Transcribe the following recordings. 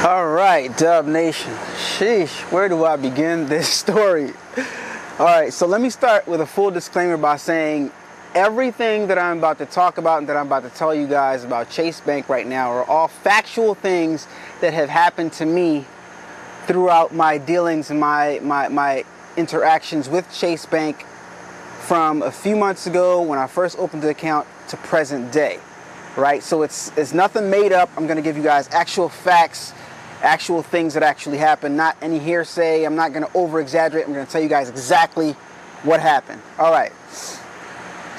All right, Dub Nation. Sheesh, where do I begin this story? All right, so let me start with a full disclaimer by saying everything that I'm about to talk about and that I'm about to tell you guys about Chase Bank right now are all factual things that have happened to me throughout my dealings and my interactions with Chase Bank from a few months ago when I first opened the account to present day, right? So it's nothing made up. I'm gonna give you guys actual facts, actual things that actually happened, not any hearsay. I'm not gonna over exaggerate. I'm gonna tell you guys exactly what happened. All right,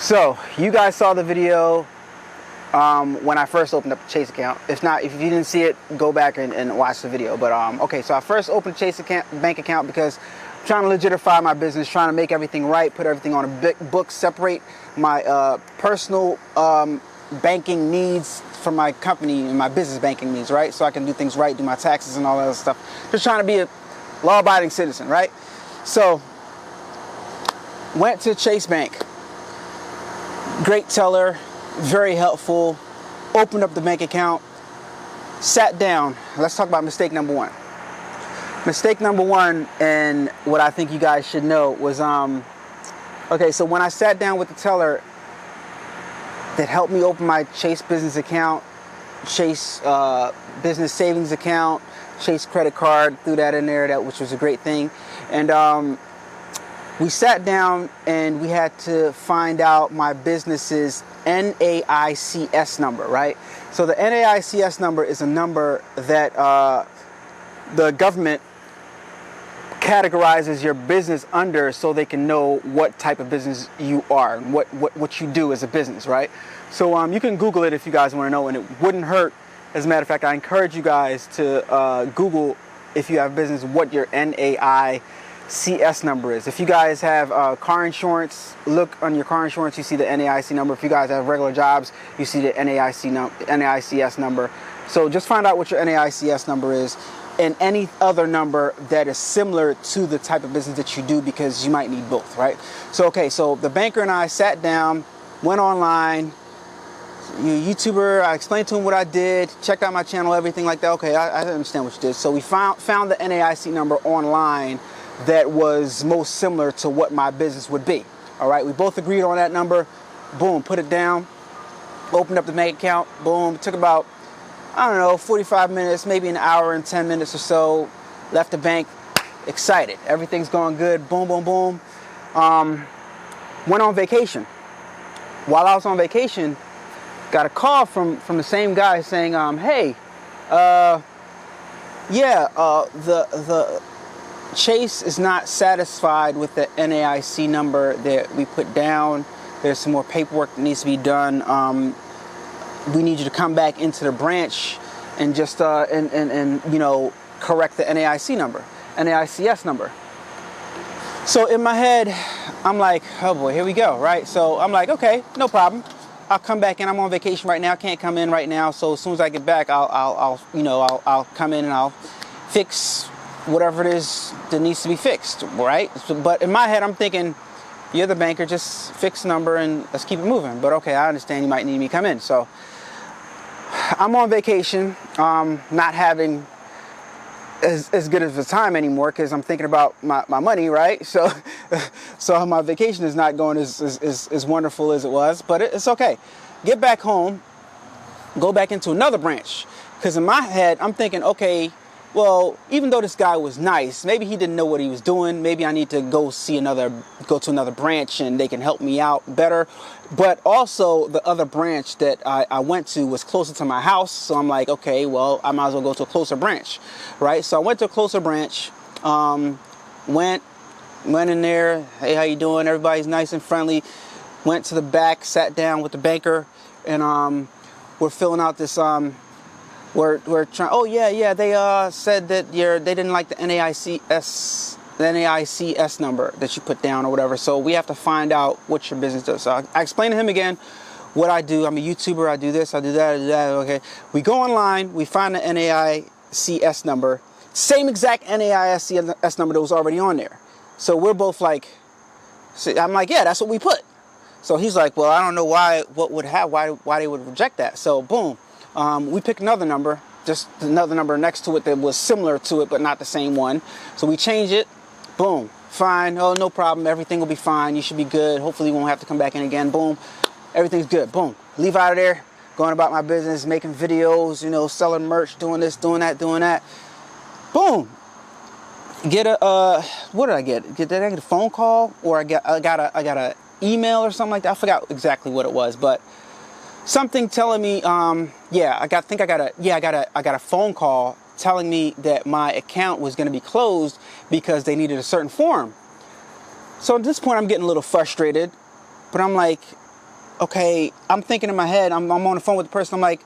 so you guys saw the video when I first opened up the Chase account. If not, if you didn't see it, go back and watch the video. But okay, so I first opened a Chase bank account because I'm trying to legitify my business, trying to make everything right, put everything on a big book, separate my personal banking needs from my company and my business banking needs, right? So I can do things right, do my taxes and all that other stuff. Just trying to be a law-abiding citizen, right? So went to Chase Bank. Great teller, very helpful. Opened up the bank account, sat down. Let's talk about mistake number one. Mistake number one, and what I think you guys should know was, okay, so when I sat down with the teller that helped me open my Chase business account, Chase business savings account, Chase credit card, threw that in there, which was a great thing. And we sat down and we had to find out my business's NAICS number, right? So the NAICS number is a number that the government categorizes your business under so they can know what type of business you are and what you do as a business, right? So you can Google it if you guys want to know, and it wouldn't hurt. As a matter of fact, I encourage you guys to Google, if you have business, what your NAICS number is. If you guys have car insurance, look on your car insurance, you see the NAIC number. If you guys have regular jobs, you see the NAICS number. So just find out what your NAICS number is, and any other number that is similar to the type of business that you do, because you might need both, right? So, okay, so the banker and I sat down, went online, YouTuber, I explained to him what I did, checked out my channel, everything like that. Okay, I understand what you did. So we found the NAIC number online that was most similar to what my business would be. All right, we both agreed on that number. Boom, put it down, opened up the bank account, boom. It took about, I don't know, 45 minutes, maybe an hour and 10 minutes or so. Left the bank, excited. Everything's going good, boom, boom, boom. Went on vacation. While I was on vacation, got a call from the same guy saying, hey, the Chase is not satisfied with the NAIC number that we put down. There's some more paperwork that needs to be done. We need you to come back into the branch and just you know, correct the NAIC number, NAICS number. So in my head, I'm like, oh boy, here we go, right? So I'm like, okay, no problem. I'll come back in. I'm on vacation right now. Can't come in right now. So as soon as I get back, I'll come in and I'll fix whatever it is that needs to be fixed, right? So, but in my head, I'm thinking, you're the banker, just fix the number and let's keep it moving. But okay, I understand you might need me to come in. So I'm on vacation, not having as good of a time anymore because I'm thinking about my money, right? So my vacation is not going as wonderful as it was, but it's okay. Get back home, go back into another branch. Because in my head, I'm thinking, okay, well, even though this guy was nice, maybe he didn't know what he was doing. Maybe I need to go to another branch and they can help me out better. But also the other branch that I went to was closer to my house. So I'm like, okay, well, I might as well go to a closer branch, right? So I went to a closer branch, went in there. Hey, how you doing? Everybody's nice and friendly. Went to the back, sat down with the banker, and we're filling out this, we're trying. Oh yeah. They said that they didn't like the NAICS number that you put down or whatever. So we have to find out what your business does. So I explained to him again what I do. I'm a YouTuber. I do this. I do that. I do that. Okay. We go online. We find the NAICS number. Same exact NAICS number that was already on there. So we're both like, I'm like, yeah, that's what we put. So he's like, well, I don't know why they would reject that. So boom. We pick another number, just another number next to it that was similar to it, but not the same one. So we change it, boom, fine, oh, no problem, everything will be fine, you should be good, hopefully you won't have to come back in again, boom, everything's good, boom, leave out of there, going about my business, making videos, you know, selling merch, doing this, doing that, boom. Get a, what did I get? Did I get a phone call, or I got a email or something like that? I forgot exactly what it was, but something telling me, yeah, I got a phone call telling me that my account was going to be closed because they needed a certain form. So at this point, I'm getting a little frustrated, but I'm like, okay, I'm thinking in my head, I'm on the phone with the person, I'm like,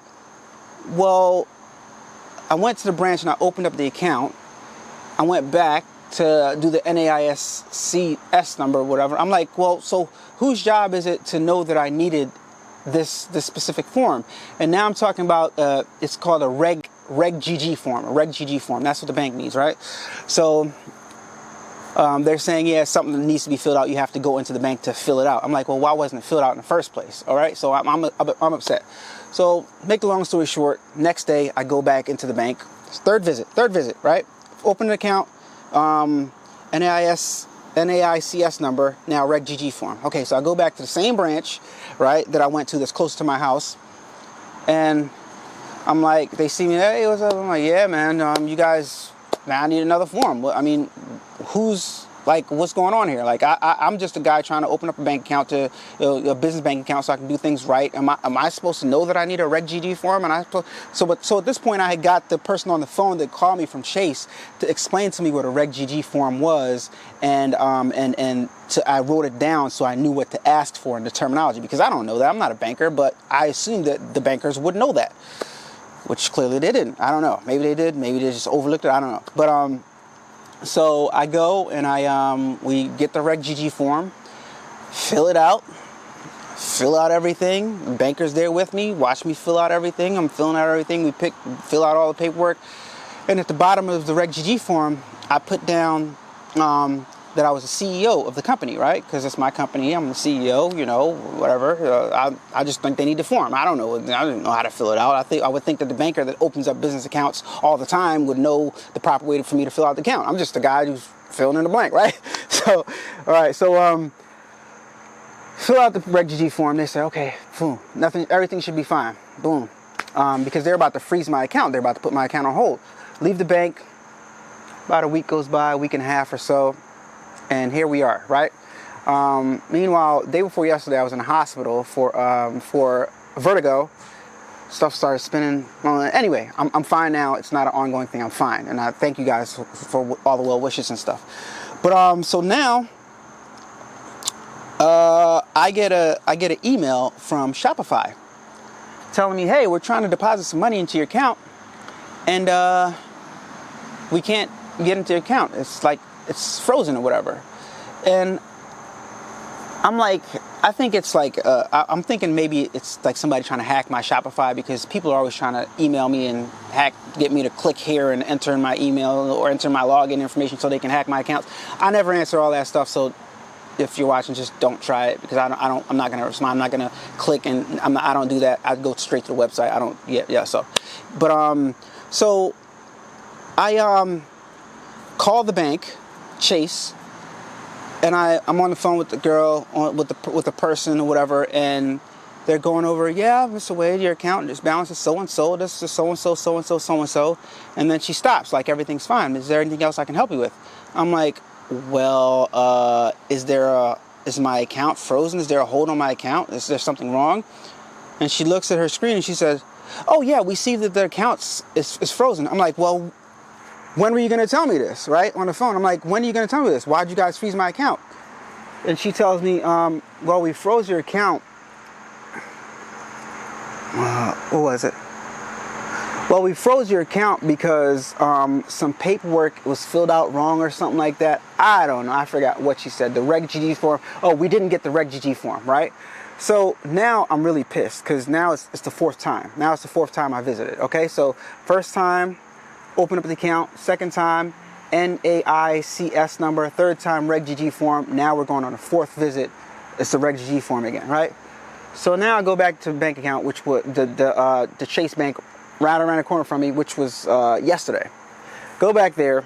well, I went to the branch and I opened up the account. I went back to do the NAICS number or whatever. I'm like, well, so whose job is it to know that I needed this specific form? And now I'm talking about, it's called a Reg GG form, a Reg GG form. That's what the bank needs, right? So they're saying, yeah, it's something that needs to be filled out. You have to go into the bank to fill it out. I'm like, well, why wasn't it filled out in the first place? All right, so I'm upset. So make the long story short, next day I go back into the bank. Third visit, right? Open an account, NAICS number, now Reg GG form. Okay, so I go back to the same branch, right, that I went to that's close to my house, and I'm like, they see me, hey, what's up? I'm like, yeah, man, you guys, now I need another form. I mean, what's going on here? Like, I'm just a guy trying to open up a bank account, to a business bank account, so I can do things right. Am I supposed to know that I need a Reg GG form? And so at this point, I had got the person on the phone that called me from Chase to explain to me what a Reg GG form was, and I wrote it down so I knew what to ask for in the terminology, because I don't know that. I'm not a banker, but I assumed that the bankers would know that, which clearly they didn't. I don't know. Maybe they did. Maybe they just overlooked it. I don't know. But so I go and we get the Reg GG form, fill it out, fill out everything. The banker's there with me, watch me fill out everything. I'm filling out everything. We fill out all the paperwork. And at the bottom of the Reg GG form, I put down that I was the CEO of the company, right? Because it's my company. I'm the CEO, you know, whatever. I just think they need the form. I don't know. I didn't know how to fill it out. I would think that the banker that opens up business accounts all the time would know the proper way for me to fill out the account. I'm just a guy who's filling in the blank, right? So, all right. So, fill out the Reg GG form. They say, okay, boom, everything should be fine. Boom. Because they're about to freeze my account. They're about to put my account on hold. Leave the bank. About a week goes by, a week and a half or so. And here we are, right? Meanwhile, day before yesterday, I was in the hospital for vertigo. Stuff started spinning. Anyway, I'm fine now. It's not an ongoing thing. I'm fine, and I thank you guys for all the well wishes and stuff. But so now, I get an email from Shopify telling me, hey, we're trying to deposit some money into your account, and we can't get into your account. It's like it's frozen or whatever. And I'm like, I think it's like, I'm thinking maybe it's like somebody trying to hack my Shopify, because people are always trying to email me and get me to click here and enter in my email or enter my login information so they can hack my accounts. I never answer all that stuff, so if you're watching, just don't try it, because I'm not gonna respond. I'm not gonna click, and I don't do that. I go straight to the website. I don't, so, but so I call the bank, Chase, and I'm on the phone with the girl, with the person or whatever, and they're going over, yeah, Mr. Wade, your account, this balance is so-and-so, this is so-and-so, so-and-so, so-and-so, and then she stops, like, everything's fine. Is there anything else I can help you with? I'm like, well, is my account frozen? Is there a hold on my account? Is there something wrong? And she looks at her screen and she says, oh yeah, we see that the account is frozen. I'm like, well, when were you going to tell me this, right? On the phone. I'm like, when are you going to tell me this? Why'd you guys freeze my account? And she tells me, well, we froze your account. What was it? Well, we froze your account because some paperwork was filled out wrong or something like that. I don't know. I forgot what she said. The Reg GG form. Oh, we didn't get the Reg GG form, right? So now I'm really pissed, because now it's the fourth time. Now it's the fourth time I visited, okay? So first time, open up the account. Second time, NAICS number. Third time, Reg GG form. Now we're going on a fourth visit. It's the Reg GG form again, right? So now I go back to the bank account, which was the Chase Bank right around the corner from me, which was yesterday. Go back there,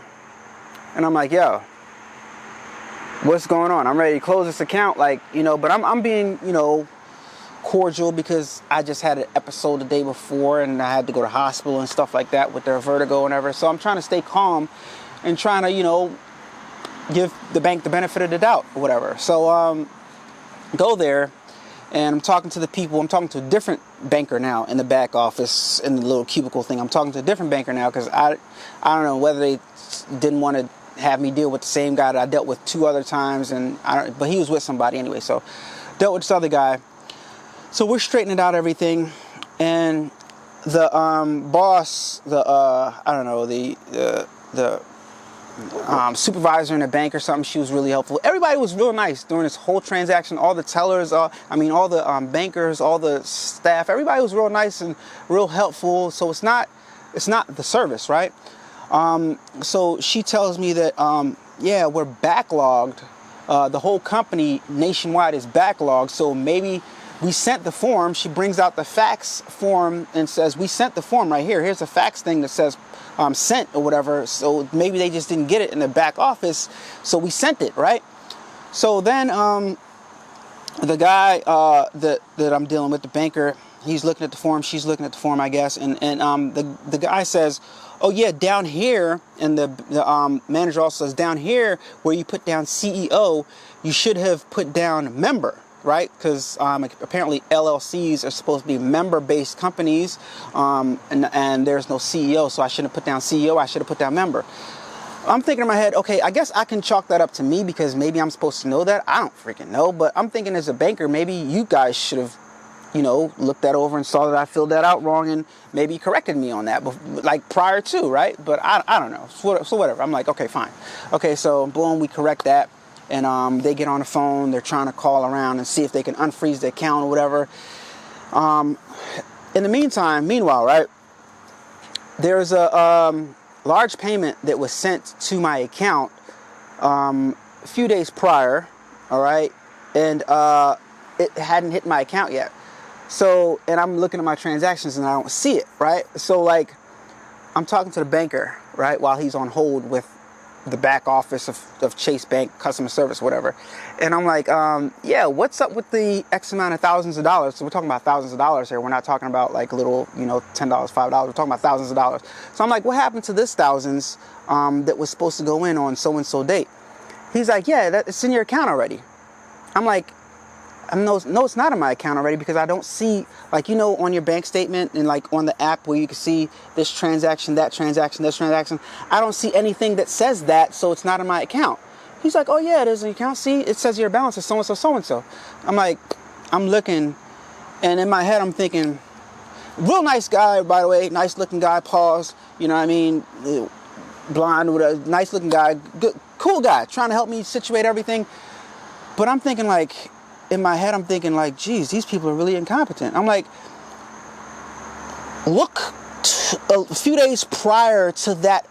and I'm like, yo, what's going on? I'm ready to close this account, like, you know, but I'm being, you know, cordial because I just had an episode the day before and I had to go to hospital and stuff like that with their vertigo and whatever. So I'm trying to stay calm and trying to, you know, give the bank the benefit of the doubt or whatever. So go there, and I'm talking to the people. I'm talking to a different banker now in the back office in the little cubicle thing. I'm talking to a different banker now because I don't know whether they didn't want to have me deal with the same guy that I dealt with 2 other times, and but he was with somebody anyway. So dealt with this other guy. So we're straightening out everything, and the boss, I don't know, the supervisor in the bank or something, she was really helpful. Everybody was real nice during this whole transaction. All the tellers, all the bankers, all the staff, everybody was real nice and real helpful. So it's not the service, right? So she tells me that, yeah, we're backlogged. The whole company nationwide is backlogged. So maybe we sent the form. She brings out the fax form and says, we sent the form right here. Here's a fax thing that says sent or whatever. So maybe they just didn't get it in the back office. So we sent it, right? So then the guy that I'm dealing with, the banker, he's looking at the form. She's looking at the form, I guess. And the guy says, oh, yeah, down here. And the manager also says, down here where you put down CEO, you should have put down member. Right? Because apparently LLCs are supposed to be member-based companies, and there's no CEO, so I shouldn't have put down CEO, I should have put down member. I'm thinking in my head, okay, I guess I can chalk that up to me because maybe I'm supposed to know that. I don't freaking know, but I'm thinking as a banker, maybe you guys should have, you know, looked that over and saw that I filled that out wrong and maybe corrected me on that, like prior to, right? But I don't know, so whatever. I'm like, okay, fine. Okay, so boom, we correct that. And they get on the phone, they're trying to call around and see if they can unfreeze the account or whatever. In the meanwhile, right, there's a large payment that was sent to my account a few days prior, all right, and it hadn't hit my account yet. So, and I'm looking at my transactions and I don't see it, right? So, like, I'm talking to the banker, right, while he's on hold with the back office of Chase Bank customer service, whatever. And I'm like, yeah, what's up with the X amount of thousands of dollars? So we're talking about thousands of dollars here. We're not talking about like little, you know, $10, $5. We're talking about thousands of dollars. So I'm like, what happened to this thousands that was supposed to go in on so-and-so date? He's like, yeah, it's in your account already. I'm like, no, it's not in my account already because I don't see, like, you know, on your bank statement and like on the app where you can see this transaction, that transaction, this transaction. I don't see anything that says that, so it's not in my account. He's like, oh yeah, it is in your account. See, it says your balance is so-and-so, so-and-so. I'm like, I'm looking, and in my head I'm thinking, real nice guy, by the way, nice looking guy, pause, you know what I mean, blonde with a nice looking guy, good, cool guy, trying to help me situate everything. But I'm thinking like, in my head, I'm thinking like, geez, these people are really incompetent. I'm like, look, a few days prior to that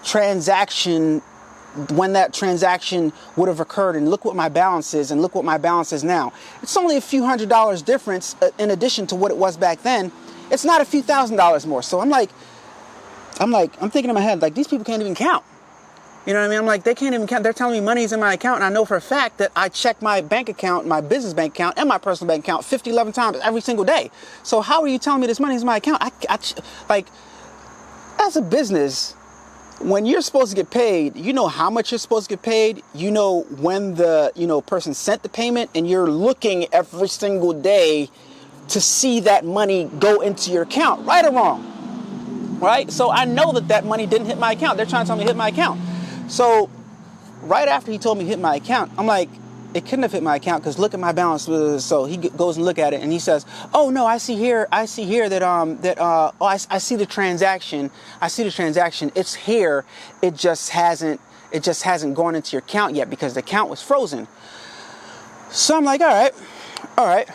transaction, when that transaction would have occurred, and look what my balance is, and look what my balance is now. It's only a few $100 difference in addition to what it was back then. It's not a few $1,000s more. So I'm thinking in my head, like, these people can't even count. You know what I mean? I'm like, they can't even count. They're telling me money's in my account, and I know for a fact that I check my bank account, my business bank account, and my personal bank account 50, 11 times every single day. So how are you telling me this money's in my account? Like, as a business, when you're supposed to get paid, you know how much you're supposed to get paid. You know when the, you know, person sent the payment, and you're looking every single day to see that money go into your account, right or wrong, right? So I know that money didn't hit my account. They're trying to tell me to hit my account. So right after he told me to hit my account, I'm like, it couldn't have hit my account because look at my balance. So he goes and look at it and he says, oh no, I see here that I see the transaction. I see the transaction. It's here. It just hasn't gone into your account yet because the account was frozen. So I'm like, all right.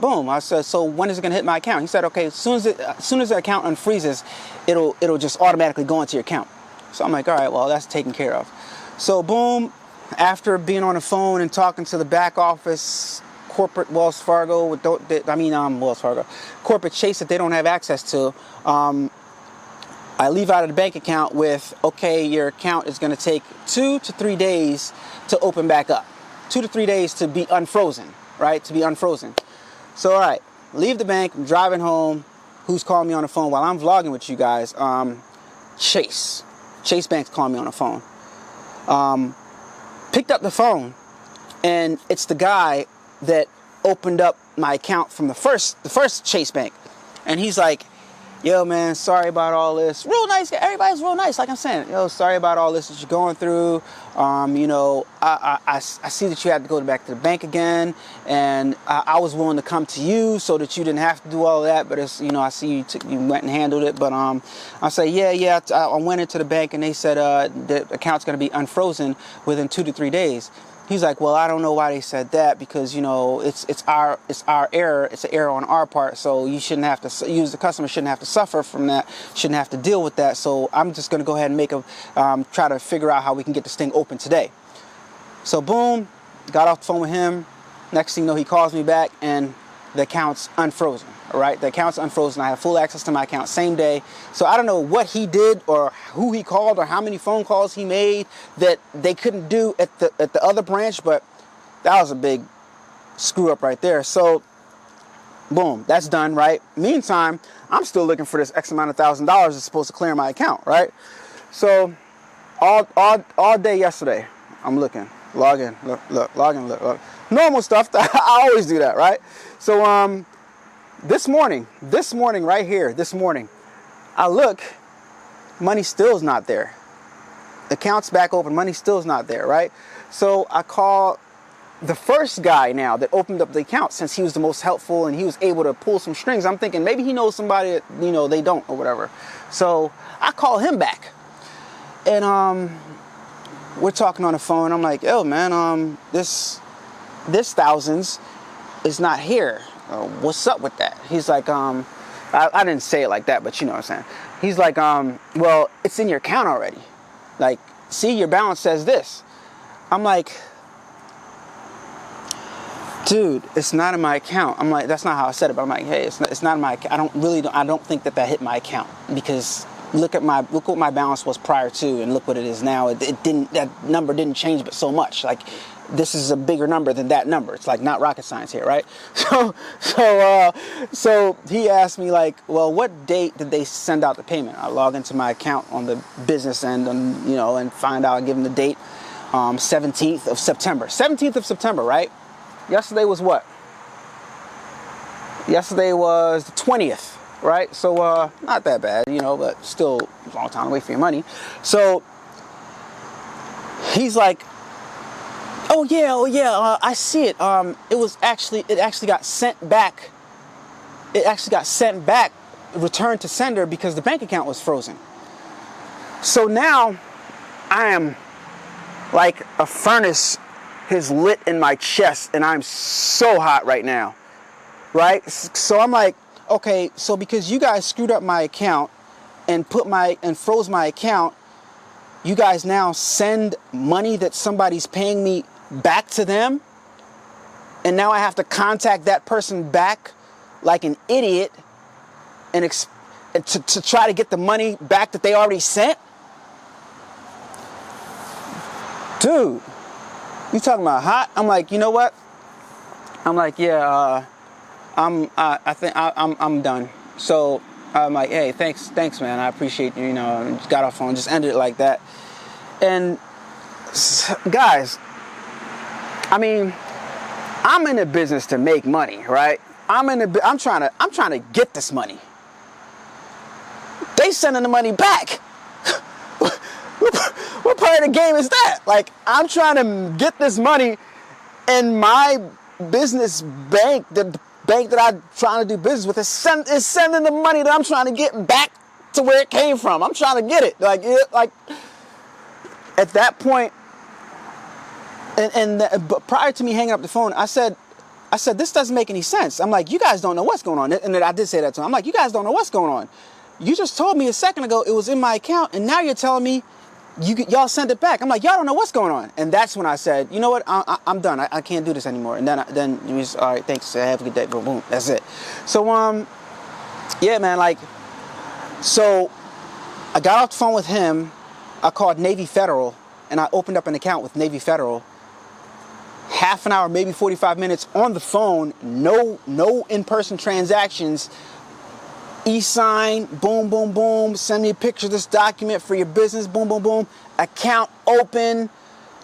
Boom. I said, so when is it gonna hit my account? He said, okay, as soon as the account unfreezes, it'll just automatically go into your account. So I'm like, all right, well, that's taken care of. So boom, after being on the phone and talking to the back office corporate Wells Fargo, Wells Fargo, corporate Chase that they don't have access to. I leave out of the bank account with, okay, your account is going to take 2 to 3 days to open back up. 2 to 3 days to be unfrozen, right? To be unfrozen. So, all right, leave the bank, I'm driving home. Who's calling me on the phone while I'm vlogging with you guys? Chase. Chase Bank's calling me on the phone. Picked up the phone, and it's the guy that opened up my account from the first Chase Bank. And he's like, yo, man, sorry about all this. Real nice guy. Everybody's real nice. Like I'm saying, yo, sorry about all this that you're going through. I see that you had to go back to the bank again, and I was willing to come to you so that you didn't have to do all of that. But it's, I see you went and handled it. But I say, yeah. I went into the bank, and they said the account's going to be unfrozen within 2 to 3 days. He's like, well, I don't know why they said that, because it's our error. It's an error on our part. So you shouldn't have to the customer shouldn't have to suffer from that. Shouldn't have to deal with that. So I'm just gonna go ahead and try to figure out how we can get this thing open today. So boom, got off the phone with him. Next thing you know, he calls me back, and the account's unfrozen. All right, the account's unfrozen. I have full access to my account same day. So I don't know what he did or who he called or how many phone calls he made that they couldn't do at the other branch, but that was a big screw up right there. So boom, that's done, right? Meantime, I'm still looking for this X amount of $1,000 that's supposed to clear my account, right? So all day yesterday, I'm looking, log in, look. Normal stuff. I always do that, right? So this morning right here, I look, money still's not there. The account's back open, money still's not there, right? So I call the first guy now that opened up the account, since he was the most helpful and he was able to pull some strings. I'm thinking maybe he knows somebody that, they don't or whatever. So I call him back, and we're talking on the phone. I'm like, yo, man, this thousands is not here. What's up with that? He's like, I didn't say it like that, but you know what I'm saying. He's like, well, it's in your account already. Like, see, your balance says this. I'm like, dude, it's not in my account. I'm like, that's not how I said it, but I'm like, hey, it's not in my account. I don't think that hit my account, because look what my balance was prior to, and look what it is now. That number didn't change but so much. Like, this is a bigger number than that number. It's like not rocket science here, right? So he asked me, like, well, what date did they send out the payment? I log into my account on the business end, and find out, give him the date, 17th of September. 17th of September, right? Yesterday was what? Yesterday was the 20th, right? So not that bad, but still a long time away from your money. So he's like, oh yeah, I see it. It actually got sent back. Returned to sender, because the bank account was frozen. So now I am like a furnace is lit in my chest, and I'm so hot right now, right? So I'm like, okay, so because you guys screwed up my account and froze my account, you guys now send money that somebody's paying me back to them, and now I have to contact that person back like an idiot and to try to get the money back that they already sent? Dude, you talking about hot? I'm like, you know what? I'm like, yeah, I think I'm done. So I'm like, hey, thanks, man. I appreciate you. Got off the phone, just ended it like that. And guys, I mean, I'm in the business to make money, right? I'm trying to get this money. They sending the money back. What part of the game is that? Like, I'm trying to get this money, and my business bank, the bank that I'm trying to do business with, is sending the money that I'm trying to get back to where it came from. I'm trying to get it. Like at that point, but prior to me hanging up the phone, I said, this doesn't make any sense. I'm like, you guys don't know what's going on. And then I did say that to him. I'm like, you guys don't know what's going on. You just told me a second ago it was in my account, and now you're telling me y'all send it back. I'm like, y'all don't know what's going on. And that's when I said, you know what, I'm done. I can't do this anymore. And then he was, all right, thanks, have a good day, boom, boom, that's it. So, yeah, man, like, so I got off the phone with him. I called Navy Federal, and I opened up an account with Navy Federal. Half an hour, maybe 45 minutes on the phone, no in-person transactions. E-sign, boom, boom, boom, send me a picture of this document for your business, boom, boom, boom. Account open,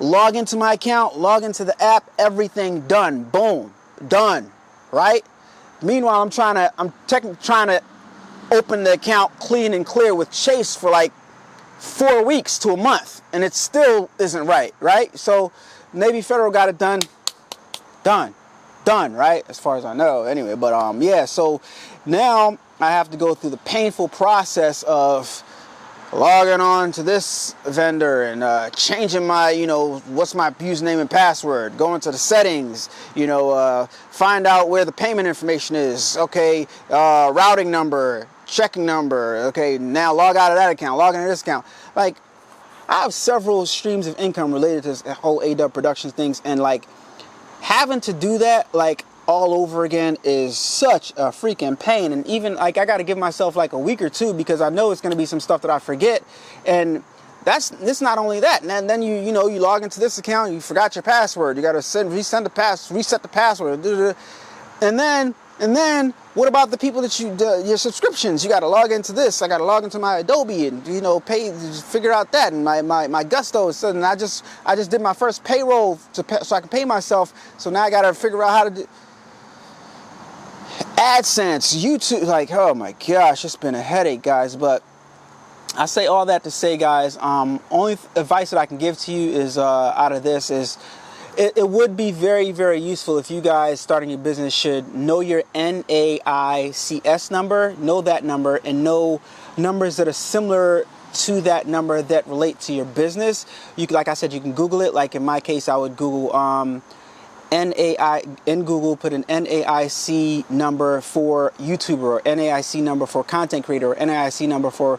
log into my account, log into the app, everything done, boom, done, right? Meanwhile, I'm trying to open the account clean and clear with Chase for like 4 weeks to a month, and it still isn't right? So Navy Federal got it done, right? As far as I know, anyway. But yeah. So now I have to go through the painful process of logging on to this vendor and changing my, what's my username and password, going to the settings, find out where the payment information is. Okay, routing number, checking number. Okay, now log out of that account, log into this account. Like, I have several streams of income related to this whole A-Dubb Productions things, and like having to do that like all over again is such a freaking pain. And even like I got to give myself like a week or two, because I know it's going to be some stuff that I forget. And it's not only that. And then you log into this account, you forgot your password. You got to reset the password. And then what about the people that your subscriptions? You got to log into this. I got to log into my Adobe and figure out that, and my Gusto. So and I just did my first payroll so I can pay myself. So now I got to figure out how to do AdSense, YouTube. Like, oh my gosh, it's been a headache, guys. But I say all that to say, guys, only advice that I can give to you is out of this is, it would be very, very useful if you guys starting your business should know your NAICS number, know that number, and know numbers that are similar to that number that relate to your business. Like I said, you can Google it. Like in my case, I would Google in Google, put an NAIC number for YouTuber, or NAIC number for content creator, or NAIC number for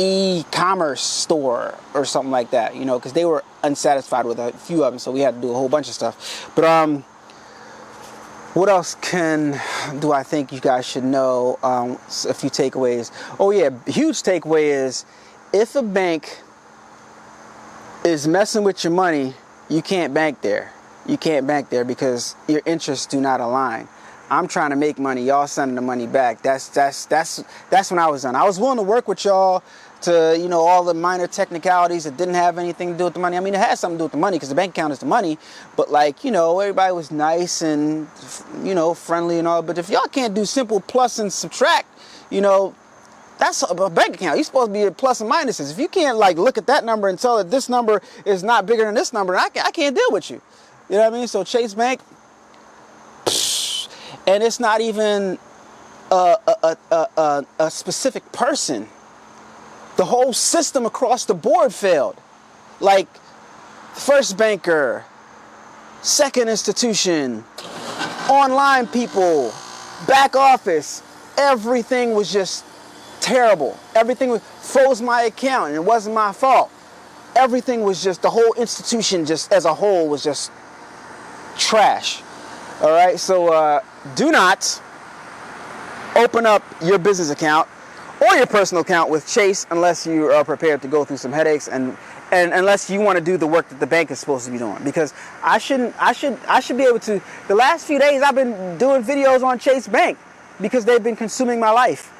e-commerce store or something like that, because they were unsatisfied with a few of them, so we had to do a whole bunch of stuff. But what else do I think you guys should know? A few takeaways. Oh yeah, huge takeaway is, if a bank is messing with your money, you can't bank there. You can't bank there because your interests do not align. I'm trying to make money, y'all sending the money back. That's when I was done. I was willing to work with y'all to, all the minor technicalities that didn't have anything to do with the money. I mean, it has something to do with the money because the bank account is the money, but like, everybody was nice and, friendly and all. But if y'all can't do simple plus and subtract, that's a bank account. You're supposed to be at plus and minuses. If you can't like look at that number and tell that this number is not bigger than this number, I can't deal with you. You know what I mean? So Chase Bank, and it's not even a specific person. The whole system across the board failed. Like, first banker, second institution, online people, back office, everything was just terrible. Everything froze my account, and it wasn't my fault. Everything was just, the whole institution just as a whole was just trash. All right, so do not open up your business account or your personal account with Chase unless you are prepared to go through some headaches and unless you want to do the work that the bank is supposed to be doing. Because I should be able to. The last few days I've been doing videos on Chase Bank because they've been consuming my life.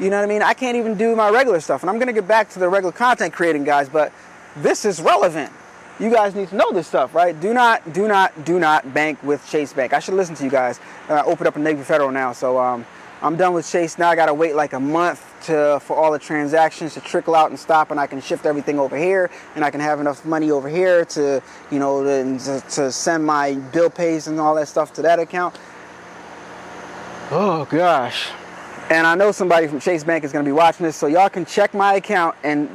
You know what I mean? I can't even do my regular stuff, and I'm gonna get back to the regular content creating, guys. But this is relevant. You guys need to know this stuff, right? Do not bank with Chase Bank. I should listen to you guys. I opened up a Navy Federal now, so I'm done with Chase. Now I gotta wait like a month for all the transactions to trickle out and stop, and I can shift everything over here, and I can have enough money over here to, to send my bill pays and all that stuff to that account. Oh gosh. And I know somebody from Chase Bank is going to be watching this, so y'all can check my account, and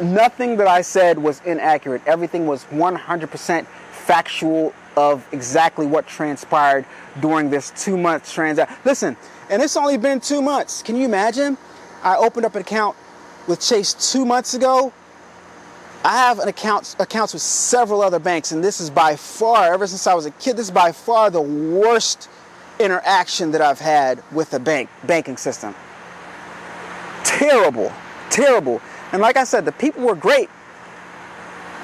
nothing that I said was inaccurate. Everything was 100% factual of exactly what transpired during this 2-month transaction. Listen, and it's only been 2 months. Can you imagine? I opened up an account with Chase 2 months ago, I have an accounts with several other banks, and this is by far, ever since I was a kid, this is by far the worst interaction that I've had with a banking system. Terrible, terrible. And like I said, the people were great.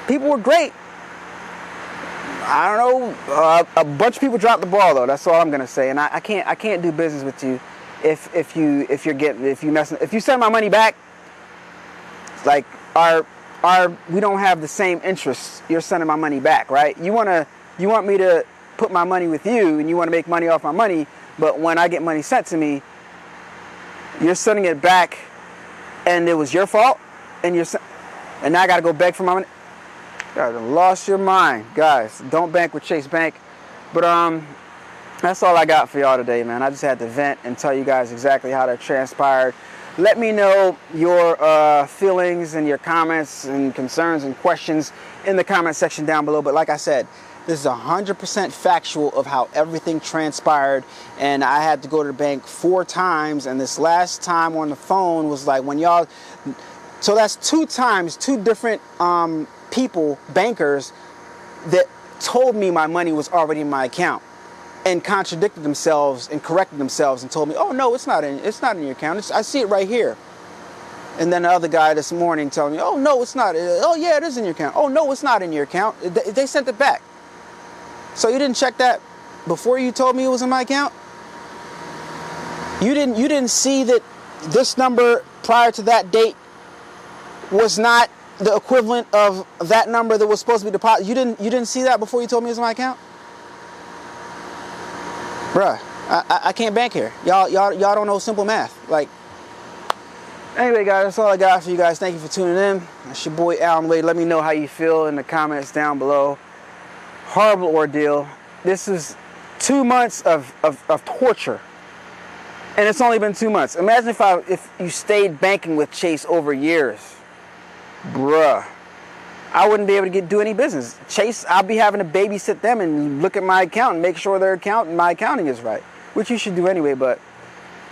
People were great. I don't know, a bunch of people dropped the ball though. That's all I'm gonna say. And I can't do business with you if you send my money back. Like we don't have the same interests. You're sending my money back, right? You want me to put my money with you, and you want to make money off my money, but when I get money sent to me, you're sending it back, and it was your fault, and now I got to go beg for my money. God, you lost your mind, guys. Don't bank with Chase Bank. But that's all I got for y'all today, man. I just had to vent and tell you guys exactly how that transpired. Let me know your feelings and your comments and concerns and questions in the comment section down below. But like I said, this is 100% factual of how everything transpired. And I had to go to the bank 4 times. And this last time on the phone was like when y'all... So that's 2 times, 2 different people, bankers, that told me my money was already in my account and contradicted themselves and corrected themselves and told me, oh no, it's not in your account. I see it right here. And then the other guy this morning telling me, oh no, it's not. Oh yeah, it is in your account. Oh no, it's not in your account. They sent it back. So you didn't check that before you told me it was in my account? You didn't see that this number prior to that date was not the equivalent of that number that was supposed to be deposited? You didn't see that before you told me it was in my account? Bruh, I can't bank here. Y'all don't know simple math. Like, anyway, guys, that's all I got for you guys. Thank you for tuning in. It's your boy Allan Wade. Let me know how you feel in the comments down below. Horrible ordeal. This is 2 months of torture, and it's only been 2 months. Imagine if you stayed banking with Chase over years. Bruh, I wouldn't be able to do any business. Chase, I'll be having to babysit them and look at my account and make sure their account and my accounting is right, which you should do anyway. But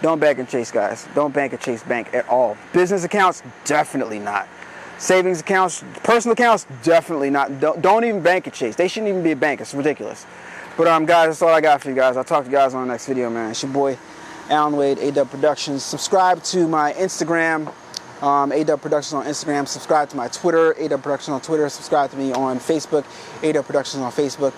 don't bank at Chase, guys. Don't bank at Chase Bank at all. Business accounts, definitely not. Savings accounts, personal accounts, definitely not. Don't even bank at Chase. They shouldn't even be a bank. It's ridiculous. But guys, that's all I got for you guys. I'll talk to you guys on the next video, man. It's your boy Allan Wade, A-Dubb Productions. Subscribe to my Instagram. A-Dubb Productions on Instagram. Subscribe to my Twitter, A-Dubb Productions on Twitter. Subscribe to me on Facebook, A-Dubb Productions on Facebook.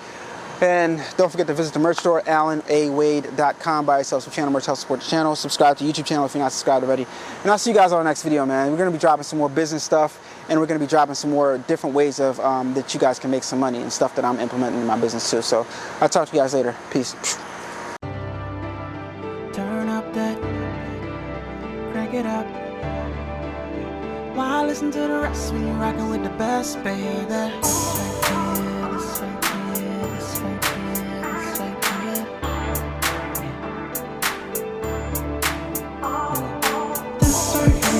And don't forget to visit the merch store, allanawade.com. Buy yourself some channel merch, help support the channel. Subscribe to the YouTube channel if you're not subscribed already. And I'll see you guys on the next video, man. We're going to be dropping some more business stuff, and we're going to be dropping some more different ways of that you guys can make some money and stuff that I'm implementing in my business too. So I'll talk to you guys later. Peace. Turn up that, crank it up. Why listen to the rest when you're rocking with the best, baby?